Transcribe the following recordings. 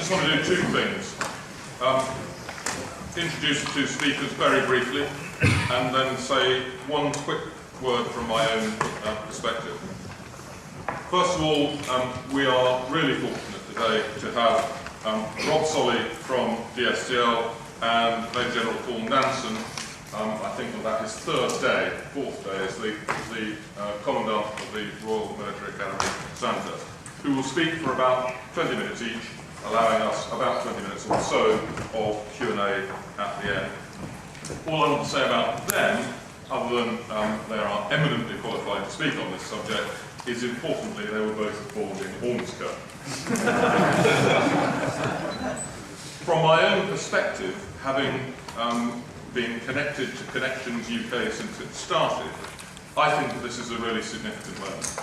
just want to do two things. Introduce the two speakers very briefly, and then say one quick word from my own perspective. First of all, we are really fortunate today to have Rob Solly from DSTL and Major General Paul Nansen, I think on that his fourth day as the Commandant of the Royal Military Academy Sandhurst, who will speak for about 20 minutes each, allowing us about 20 minutes or so of Q&A at the end. All I want to say about them, other than they are eminently qualified to speak on this subject, is importantly they were both born in Ormskirk. From my own perspective, having been connected to Connections UK since it started, I think that this is a really significant moment.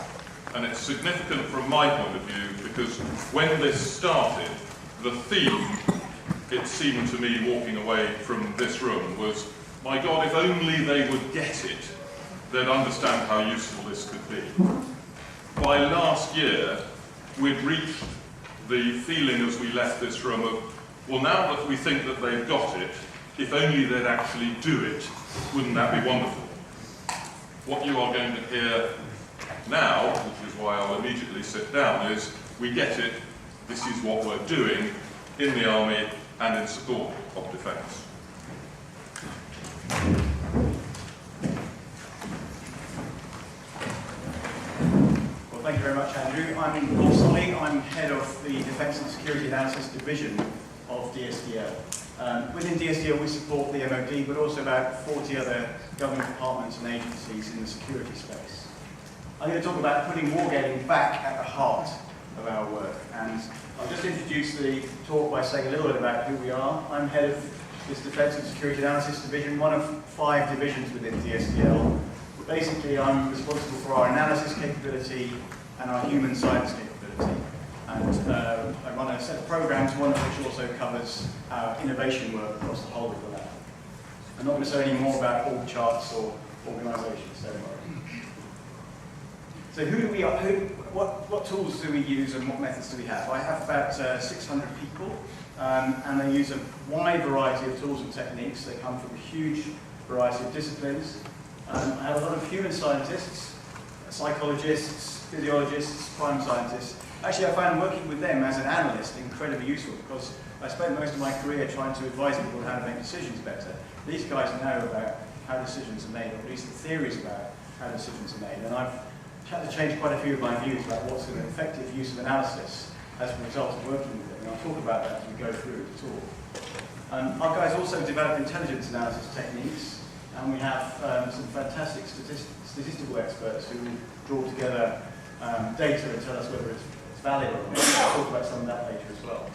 And it's significant from my point of view because when this started, the theme, it seemed to me walking away from this room, was, my God, if only they would get it, they'd understand how useful this could be. By last year, we'd reached the feeling as we left this room of, well, now that we think that they've got it, if only they'd actually do it, wouldn't that be wonderful? What you are going to hear now, which is why I'll immediately sit down, is we get it, this is what we're doing in the Army and in support of defence. Well, thank you very much, Andrew. I'm Paul Solly. I'm head of the Defence and Security Analysis Division of DSTL. Within DSTL we support the MOD, but also about 40 other government departments and agencies in the security space. I'm going to talk about putting wargaming back at the heart of our work, and I'll just introduce the talk by saying a little bit about who we are. I'm head of this Defence and Security Analysis Division, one of 5 divisions within DSTL. Basically, I'm responsible for our analysis capability and our human science capability. And I run a set of programs, one of which also covers our innovation work across the whole of the lab. I'm not going to say any more about org charts or organisations, don't worry. So who do we are? What tools do we use and what methods do we have? I have about 600 people, and they use a wide variety of tools and techniques. They come from a huge variety of disciplines. I have a lot of human scientists, psychologists, physiologists, crime scientists. Actually, I find working with them as an analyst incredibly useful because I spent most of my career trying to advise people how to make decisions better. These guys know about how decisions are made, or at least the theories about how decisions are made. And I've had to change quite a few of my views about what's an effective use of analysis as a result of working with them. And I'll talk about that as we go through the talk. Our guys also develop intelligence analysis techniques, and we have some fantastic statistical experts who draw together data and tell us whether it's valid or not. I'll talk about some of that later as well.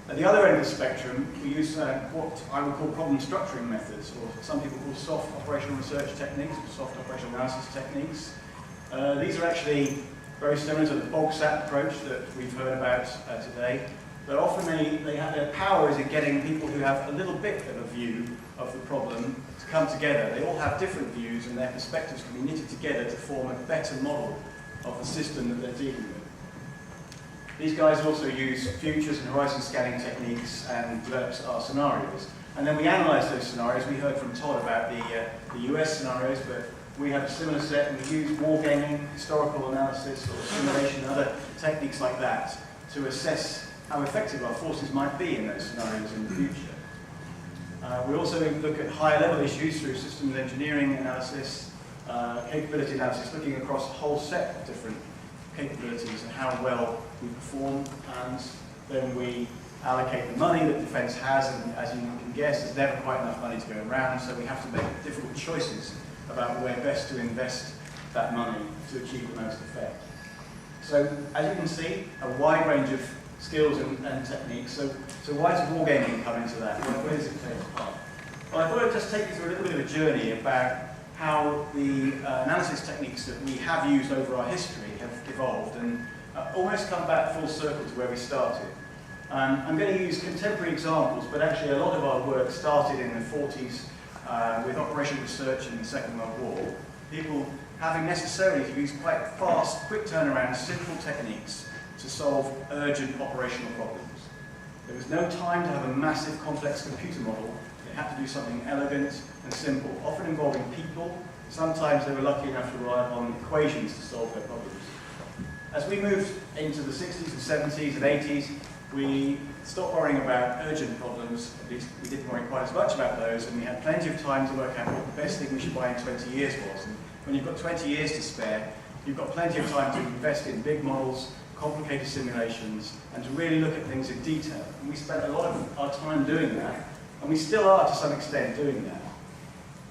At the other end of the spectrum, we use what I would call problem structuring methods, or some people call soft operational research techniques, or soft operational analysis techniques. These are actually very similar to the BOGSAT approach that we've heard about today, but often they have their power is in getting people who have a little bit of a view of the problem to come together. They all have different views, and their perspectives can be knitted together to form a better model of the system that they're dealing with. These guys also use futures and horizon scanning techniques and develop our scenarios. And then we analyse those scenarios. We heard from Todd about the US scenarios, but we have a similar set, and we use wargaming, historical analysis, or simulation, and other techniques like that to assess how effective our forces might be in those scenarios in the future. We also look at higher level issues through systems engineering analysis, capability analysis, looking across a whole set of different capabilities and how well we perform, and then we allocate the money that defence has, and as you can guess, there's never quite enough money to go around, so we have to make difficult choices about where best to invest that money to achieve the most effect. So, as you can see, a wide range of skills and techniques. So why does wargaming come into that? Where does it take part? Well, I thought I'd just take you through a little bit of a journey about how the analysis techniques that we have used over our history have evolved and almost come back full circle to where we started. I'm going to use contemporary examples, but actually a lot of our work started in the 40s with operational research in the Second World War. People having necessarily to use quite fast, quick turnaround, simple techniques to solve urgent operational problems. There was no time to have a massive complex computer model. They had to do something elegant and simple, often involving people. Sometimes they were lucky enough to rely upon equations to solve their problems. As we moved into the 60s and 70s and 80s, we stopped worrying about urgent problems. At least we didn't worry quite as much about those, and we had plenty of time to work out what the best thing we should buy in 20 years was. And when you've got 20 years to spare, you've got plenty of time to invest in big models, complicated simulations, and to really look at things in detail. And we spent a lot of our time doing that, and we still are to some extent doing that.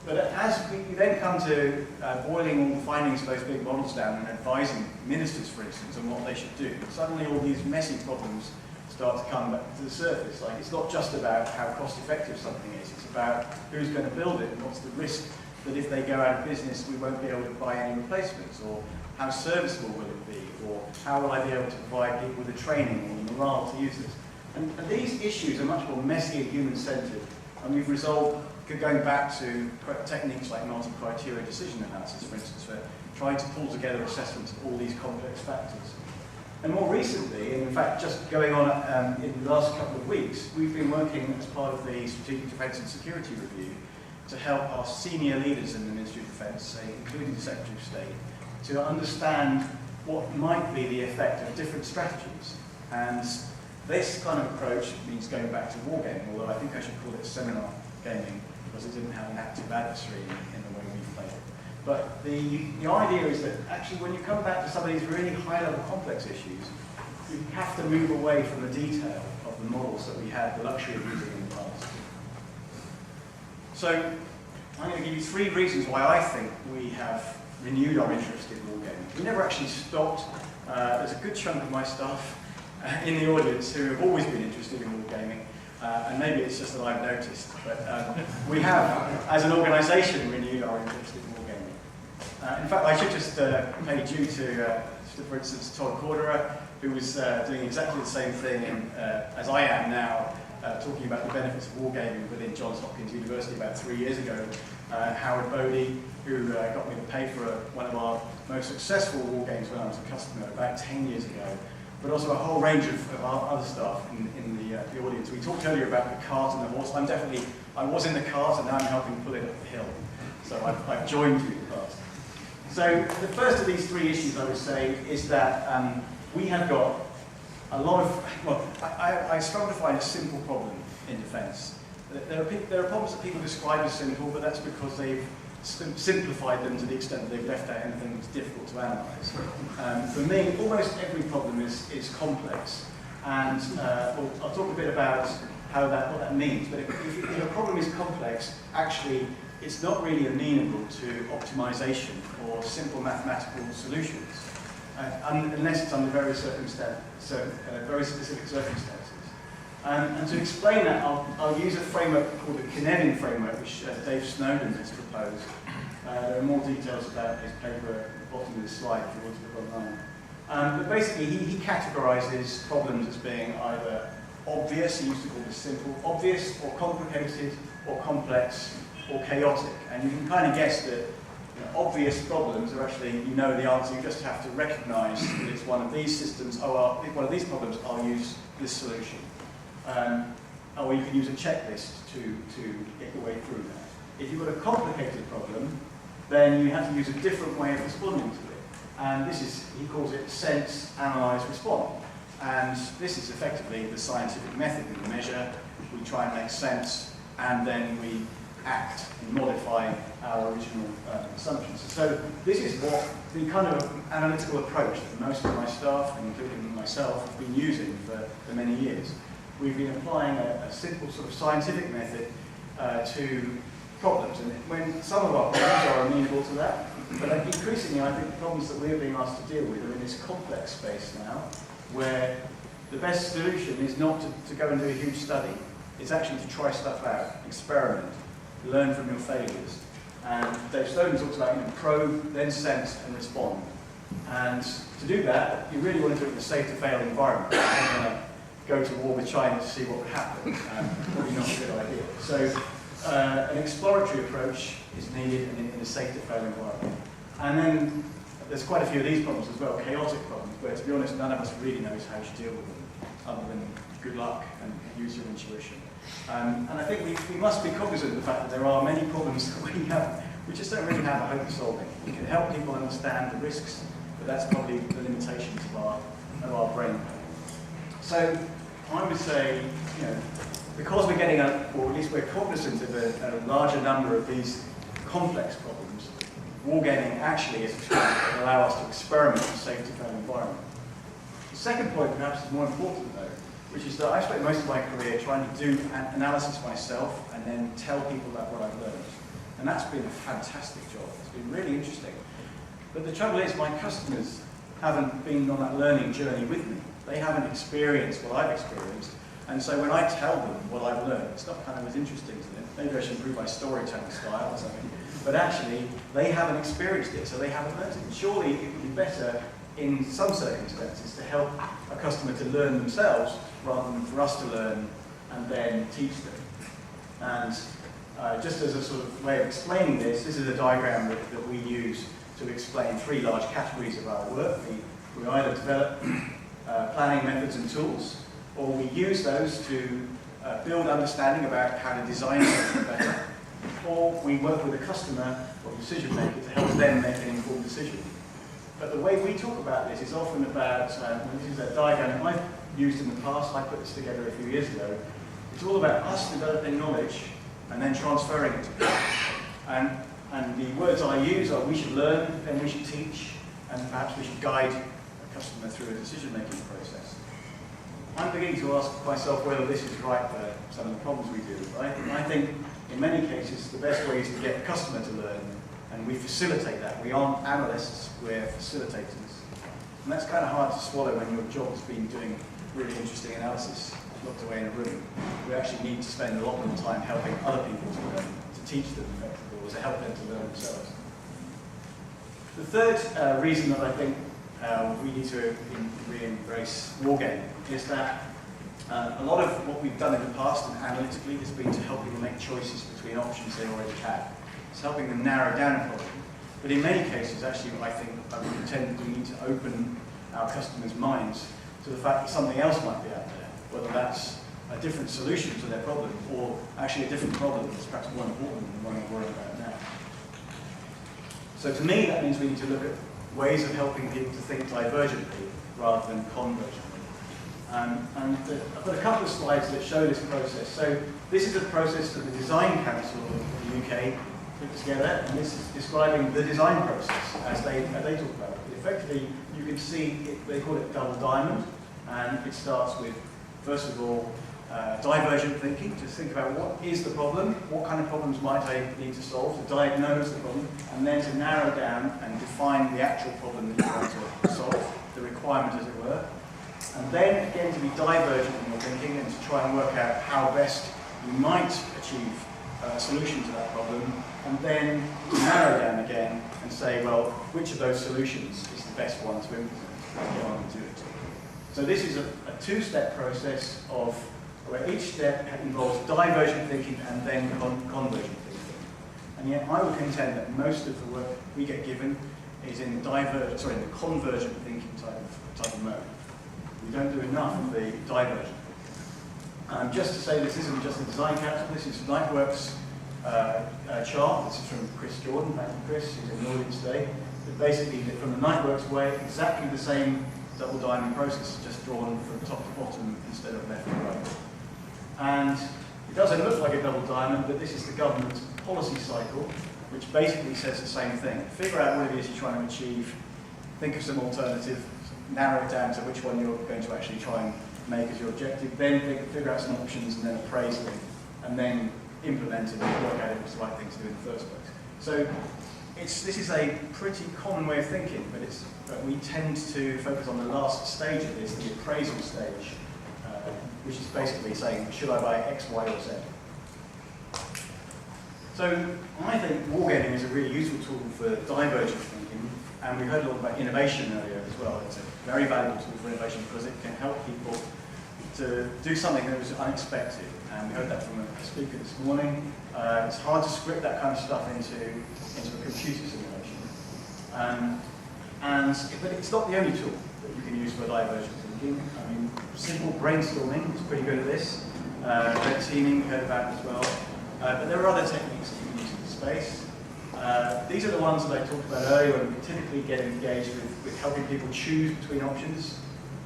But as we then come to boiling all the findings of those big models down and advising ministers, for instance, on what they should do, suddenly all these messy problems start to come back to the surface. Like, it's not just about how cost-effective something is, it's about who's going to build it and what's the risk that if they go out of business we won't be able to buy any replacements, or how serviceable will it be, or how will I be able to provide people with the training or the morale to use this. And these issues are much more messy and human-centered, and we've resolved, going back to techniques like multi-criteria decision analysis, for instance, for trying to pull together assessments of all these complex factors. And more recently, and in fact just going on in the last couple of weeks, we've been working as part of the Strategic Defence and Security Review to help our senior leaders in the Ministry of Defence, including the Secretary of State, to understand what might be the effect of different strategies. And this kind of approach means going back to wargaming, although I think I should call it seminar gaming, because it didn't have an active adversary in the way we played it. But the idea is that actually when you come back to some of these really high-level complex issues, you have to move away from the detail of the models that we had the luxury of using in the past. So I'm going to give you 3 reasons why I think we have renewed our interest in wargaming. We never actually stopped. There's a good chunk of my staff in the audience who have always been interested in wargaming. And maybe it's just that I've noticed, but we have, as an organisation, renewed our interest in wargaming. In fact, I should just pay due to, for instance, Todd Corderer, who was doing exactly the same thing as I am now, talking about the benefits of wargaming within Johns Hopkins University about 3 years ago. Howard Bodie, who got me to pay for one of our most successful wargames when I was a customer about 10 years ago. But also a whole range of other stuff in the audience. We talked earlier about the cart and the horse. I was in the cart and now I'm helping pull it up the hill. So I've joined you in the past. So the first of these 3 issues, I would say, is that we have got a lot of, well, I struggle to find a simple problem in defence. There are problems that people describe as simple, but that's because they've simplified them to the extent that they've left out anything that's difficult to analyse. For me, almost every problem is complex, and I'll talk a bit about what that means. But if a problem is complex, actually, it's not really amenable to optimization or simple mathematical solutions, unless it's under very specific circumstances. And to explain that, I'll use a framework called the Kinevin framework, which Dave Snowden has proposed. There are more details about his paper at the bottom of this slide if you want to look online. But basically, he categorizes problems as being either obvious, he used to call this simple, obvious or complicated or complex or chaotic. And you can kind of guess that obvious problems are actually, you know the answer, you just have to recognize that it's one of these systems, one of these problems, I'll use this solution. Or you can use a checklist to get your way through that. If you've got a complicated problem, then you have to use a different way of responding to it. And this is, he calls it sense, analyze, respond. And this is effectively the scientific method. We measure, we try and make sense, and then we act and modify our original assumptions. So this is what the kind of analytical approach that most of my staff, including myself, have been using for many years. We've been applying a simple sort of scientific method to problems, and when some of our problems are amenable to that, but increasingly I think the problems that we're being asked to deal with are in this complex space now, where the best solution is not to go and do a huge study, it's actually to try stuff out, experiment, learn from your failures. And Dave Snowden talks about probe, then sense, and respond. And to do that, you really want to do it in a safe-to-fail environment. You don't want to go to war with China to see what would happen. Probably not a good idea. So an exploratory approach is needed in a safe-to-fail environment. And then there's quite a few of these problems as well, chaotic problems, where to be honest, none of us really knows how to deal with them, other than good luck and use your intuition. And I think we must be cognizant of the fact that there are many problems that we just don't really have a hope of solving. We can help people understand the risks, but that's probably the limitations of our brain. So I would say, you know, because we're getting, or at least we're cognizant of a larger number of these complex problems, wargaming actually is a tool that can allow us to experiment in a safe-to-fail environment. The second point perhaps is more important though, which is that I've spent most of my career trying to do analysis myself and then tell people about what I've learned. And that's been a fantastic job. It's been really interesting. But the trouble is my customers haven't been on that learning journey with me. They haven't experienced what I've experienced. And so when I tell them what I've learned, it's not kind of as interesting to them. Maybe I should improve my storytelling style or something. But actually, they haven't experienced it, so they haven't learned it. And surely it would be better in some circumstances to help a customer to learn themselves rather than for us to learn and then teach them. And just as a sort of way of explaining this is a diagram that we use to explain three large categories of our work. We either develop planning methods and tools, or we use those to build understanding about how to design something better, or we work with a customer or decision maker to help them make an informed decision. But the way we talk about this is often about, this is a diagram I've used in the past, I put this together a few years ago. It's all about us developing knowledge and then transferring it to people. And the words I use are we should learn, then we should teach, and perhaps we should guide a customer through a decision-making process. I'm beginning to ask myself whether this is right for some of the problems we do. I think in many cases the best way is to get the customer to learn, and we facilitate that. We aren't analysts, we're facilitators. And that's kind of hard to swallow when your job has been doing really interesting analysis locked away in a room. We actually need to spend a lot more time helping other people to learn, to teach them effectively, or to help them to learn themselves. The third reason that I think we need to re-embrace wargaming is that a lot of what we've done in the past and analytically has been to help people make choices between options they already had. It's helping them narrow down a problem. But in many cases, actually, I think I would contend that we need to open our customers' minds to the fact that something else might be out there, whether that's a different solution to their problem or actually a different problem that's perhaps more important than the one we're worrying about now. So to me, that means we need to look at ways of helping people to think divergently rather than convergently. I've got a couple of slides that show this process. So this is a process that the Design Council of the UK put together, and this is describing the design process as they talk about it. Effectively, you can see they call it double diamond, and it starts with, first of all, divergent thinking, to think about what is the problem, what kind of problems might I need to solve, to diagnose the problem, and then to narrow down and define the actual problem that you're trying to solve, the requirement as it were. And then again to be divergent in your thinking and to try and work out how best you might achieve a solution to that problem, and then narrow down again and say, well, which of those solutions is the best one to implement and get on and do it. So this is a two-step process of where each step involves divergent thinking and then convergent thinking. And yet I would contend that most of the work we get given is in the convergent thinking type of mode. We don't do enough of the divergent. Just to say, this isn't just the Design Council, this is Lightworks' chart. This is from Chris Jordan, thank you Chris, who's in the audience today. But basically, from the Lightworks way, exactly the same double diamond process, just drawn from top to bottom instead of left to right. And it doesn't look like a double diamond, but this is the government's policy cycle, which basically says the same thing. Figure out what it is you're trying to achieve, think of some alternative, narrow it down to which one you're going to actually try and make as your objective, then figure out some options and then appraise them, and then implement it and work out if it's the right thing to do in the first place. So this is a pretty common way of thinking, but we tend to focus on the last stage of this, the appraisal stage, which is basically saying, should I buy X, Y, or Z? So I think wargaming is a really useful tool for divergent thinking, and we heard a lot about innovation earlier as well. It's a very valuable tool for innovation because it can help people to do something that was unexpected. And we heard that from a speaker this morning. It's hard to script that kind of stuff into a computer simulation. But it's not the only tool that you can use for divergent thinking. I mean, simple brainstorming is pretty good at this. red teaming, heard about as well. But there are other techniques that you can use in the space. These are the ones that I talked about earlier, when we typically get engaged with helping people choose between options,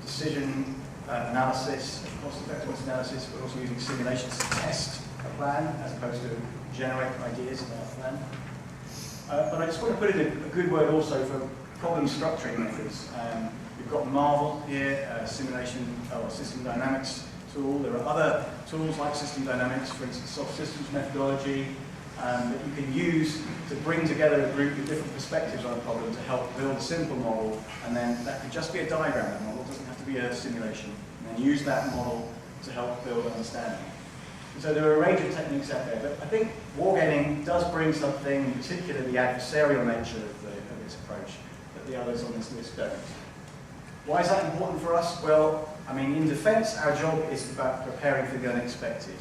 decision analysis, cost-effectiveness analysis, but also using simulations to test a plan as opposed to generate ideas about a plan. But I just want to put in a good word also for problem structuring methods. We've got Marvel here, simulation or system dynamics tool. There are other tools like system dynamics, for instance, soft systems methodology, that you can use to bring together a group with different perspectives on a problem to help build a simple model, and then that could just be a diagram. The model doesn't have to be a simulation, and then use that model to help build understanding. And so there are a range of techniques out there, but I think wargaming does bring something, in particular the adversarial nature of this approach, that the others on this list don't. Why is that important for us? Well, I mean, in defense, our job is about preparing for the unexpected.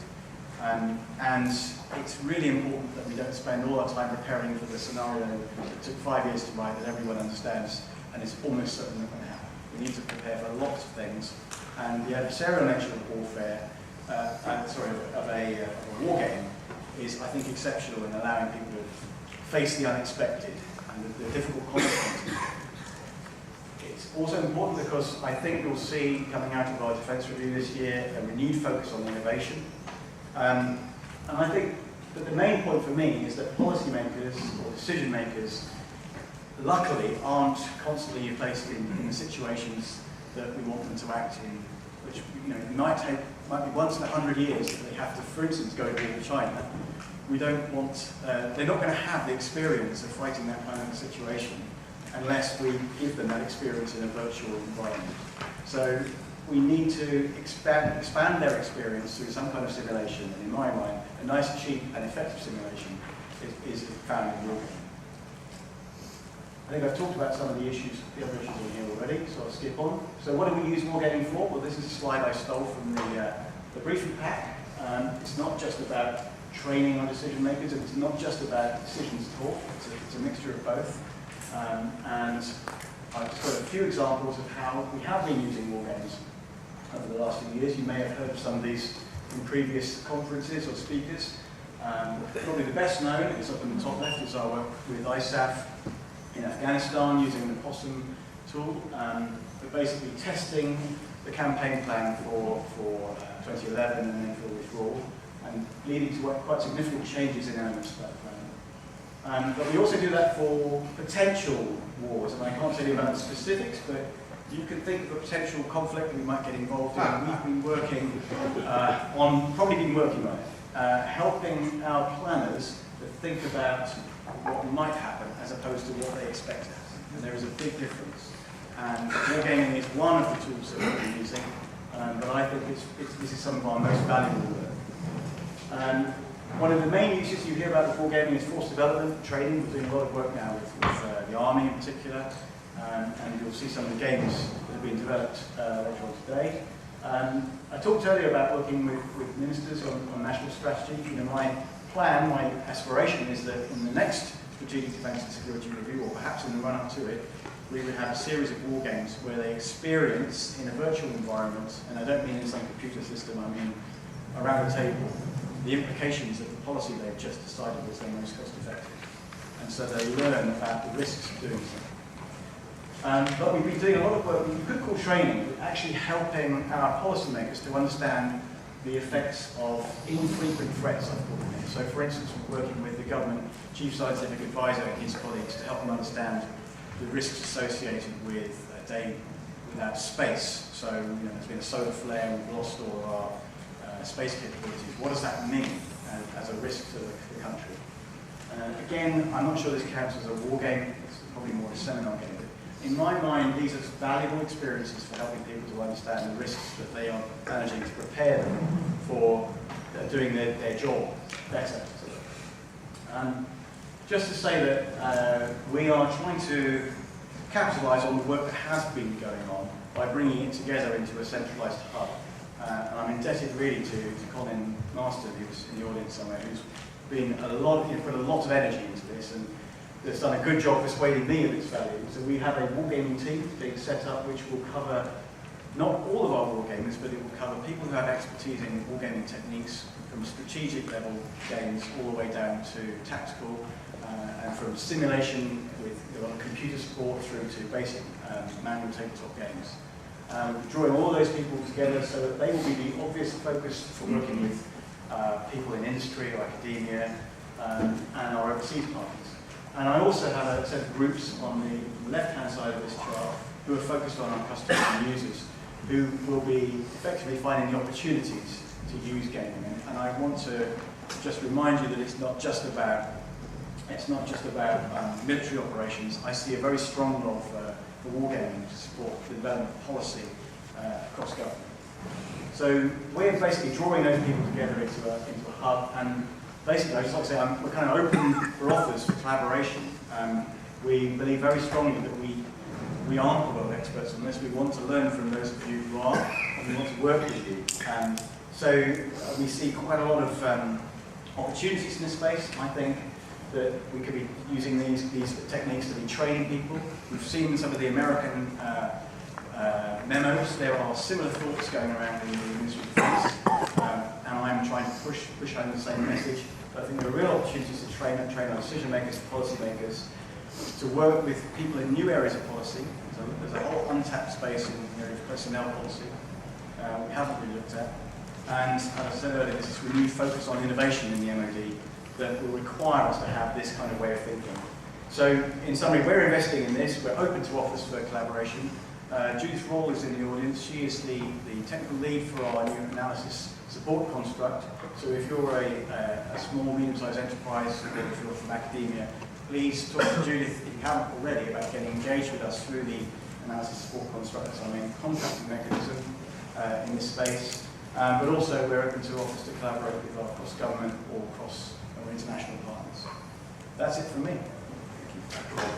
And it's really important that we don't spend all our time preparing for the scenario that took 5 years to write, that everyone understands, and is almost certain not going to happen. We need to prepare for lots of things, and the adversarial nature of warfare, of a war game, is, I think, exceptional in allowing people to face the unexpected and the difficult consequences. It's also important because I think you'll see, coming out of our defence review this year, a renewed focus on innovation. And I think that the main point for me is that policymakers or decision makers, luckily, aren't constantly placed in the situations that we want them to act in, which might be once in 100 years that they have to, for instance, go to China. We don't want, they're not going to have the experience of fighting that kind of a situation unless we give them that experience in a virtual environment. So we need to expand their experience through some kind of simulation, and in my mind, a nice, cheap and effective simulation is found in wargaming. I think I've talked about some of the other issues in here already, so I'll skip on. So what do we use wargaming for? Well, this is a slide I stole from the briefing pack. It's not just about training on decision makers, and it's not just about decisions talk, it's a mixture of both. And I've just got a few examples of how we have been using wargames over the last few years. You may have heard of some of these in previous conferences or speakers. Probably the best known is up in the top left, is our work with ISAF in Afghanistan using the POSSUM tool, but basically testing the campaign plan for 2011 and then for withdrawal, and leading to quite significant changes in elements of that plan. But we also do that for potential wars, and I can't tell you about the specifics, but you can think of a potential conflict that we might get involved in. We've been working on it, helping our planners to think about what might happen as opposed to what they expect to happen. And there is a big difference. And wargaming is one of the tools that we've been using, but I think this is some of our most valuable work. One of the main uses you hear about with wargaming is force development, training. We're doing a lot of work now with the Army in particular, and you'll see some of the games that have been developed later on today. I talked earlier about working with ministers on national strategy. My plan, my aspiration is that in the next Strategic Defence and Security Review, or perhaps in the run-up to it, we would have a series of war games where they experience in a virtual environment, and I don't mean in some computer system, I mean around the table, the implications of the policy they've just decided was their most cost-effective. And so they learn about the risks of doing so. But we've been doing a lot of work, we could call training, but actually helping our policymakers to understand the effects of infrequent threats, I've called them. So for instance, we're working with the government chief scientific advisor and his colleagues to help them understand the risks associated with a day without space. So there's been a solar flare, we've lost all of our space capabilities. What does that mean as a risk to the country? Again, I'm not sure this counts as a war game, it's probably more a seminar game. But in my mind, these are valuable experiences for helping people to understand the risks that they are managing to prepare them for doing their job better. Just to say that we are trying to capitalise on the work that has been going on by bringing it together into a centralised hub. And I'm indebted really to Colin Marston, who's in the audience somewhere, who's been put a lot of energy into this and has done a good job persuading me of its value. So we have a wargaming team being set up which will cover not all of our wargamers, but it will cover people who have expertise in wargaming techniques from strategic level games all the way down to tactical, and from simulation with a lot of computer support through to basic manual tabletop games. Drawing all those people together so that they will be the obvious focus for working with people in industry or academia and our overseas partners. And I also have a set of groups on the left-hand side of this chart who are focused on our customers and users, who will be effectively finding the opportunities to use gaming. And I want to just remind you that it's not just about military operations. I see a very strong role for wargaming to support the development of policy across government. So we're basically drawing those people together into a hub, and basically, I just like to say, we're kind of open for offers for collaboration. We believe very strongly that we aren't the world experts on this. We want to learn from those of you who are, and we want to work with you. So we see quite a lot of opportunities in this space. I think that we could be using these techniques to be training people. We've seen some of the American memos. There are similar thoughts going around in the Ministry of Defence, and I'm trying to push home the same message. But I think there are real opportunities to train our decision makers, policy makers, to work with people in new areas of policy. So there's a whole untapped space in the area of personnel policy we haven't really looked at. And as I said earlier, there's this renewed focus on innovation in the MOD that will require us to have this kind of way of thinking. So, in summary, we're investing in this. We're open to offers for collaboration. Judith Rawle is in the audience. She is the technical lead for our new analysis support construct. So if you're a small, medium-sized enterprise, or if you're from academia, please talk to Judith, if you haven't already, about getting engaged with us through the analysis support construct. That's our main contracting mechanism in this space. But also, we're open to offers to collaborate with our cross-government or international partners. That's it from me. Thank you.